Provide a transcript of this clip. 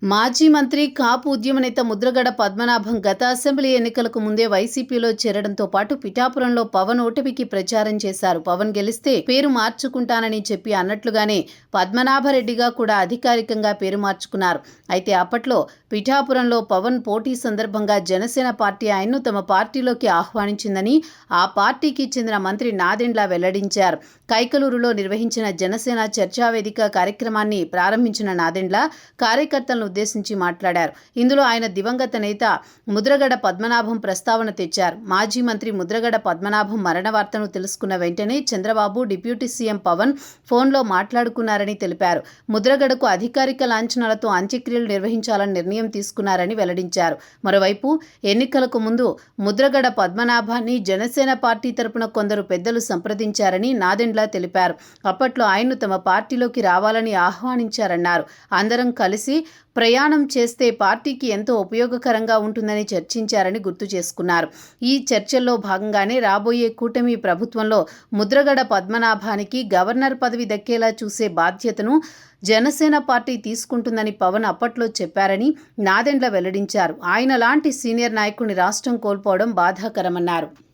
మాజీ మంత్రి కాపు ఉద్యమ నేత ముద్రగడ పద్మనాభం గత అసెంబ్లీ ఎన్నికలకు ముందే వైసీపీలో చేరడంతో పాటు పిఠాపురంలో పవన్ ఓటమికి ప్రచారం చేశారు. పవన్ గెలిస్తే పేరు మార్చుకుంటానని చెప్పి అన్నట్లుగానే పద్మనాభరెడ్డిగా కూడా అధికారికంగా పేరు మార్చుకున్నారు. అయితే అప్పట్లో పిఠాపురంలో పవన్ పోటీ సందర్భంగా జనసేన పార్టీ ఆయన్ను తమ పార్టీలోకి ఆహ్వానించిందని ఆ పార్టీకి చెందిన మంత్రి నాదెండ్ల వెల్లడించారు. కైకలూరులో నిర్వహించిన జనసేన చర్చావేదిక కార్యక్రమాన్ని ప్రారంభించిన నాదెండ్ల కార్యకర్తలను ఉద్దేశించి మాట్లాడారు. ఇందులో ఆయన దివంగత నేత ముద్రగడ పద్మనాభం ప్రస్తావన తెచ్చారు. మాజీ మంత్రి ముద్రగడ పద్మనాభం మరణ వార్తను తెలుసుకున్న వెంటనే చంద్రబాబు, డిప్యూటీ సీఎం పవన్ ఫోన్లో మాట్లాడుకున్నారని తెలిపారు. ముద్రగడకు అధికారిక లాంఛనాలతో అంత్యక్రియలు నిర్వహించాలని నిర్ణయం తీసుకున్నారని వెల్లడించారు. మరోవైపు ఎన్నికలకు ముందు ముద్రగడ పద్మనాభాన్ని జనసేన పార్టీ తరపున కొందరు పెద్దలు సంప్రదించారని నాదెండ్ల తెలిపారు. అప్పట్లో ఆయన్ను తమ పార్టీలోకి రావాలని ఆహ్వానించారన్నారు. అందరం కలిసి ప్రయాణం చేస్తే పార్టీకి ఎంతో ఉపయోగకరంగా ఉంటుందని చర్చించారని గుర్తు చేసుకున్నారు. ఈ చర్చల్లో భాగంగానే రాబోయే కూటమి ప్రభుత్వంలో ముద్రగడ పద్మనాభానికి గవర్నర్ పదవి దక్కేలా చూసే బాధ్యతను జనసేన పార్టీ తీసుకుంటుందని పవన్ అప్పట్లో చెప్పారని నాదెండ్ల వెల్లడించారు. ఆయన లాంటి సీనియర్ నాయకుడిని రాష్ట్రం కోల్పోవడం బాధాకరమన్నారు.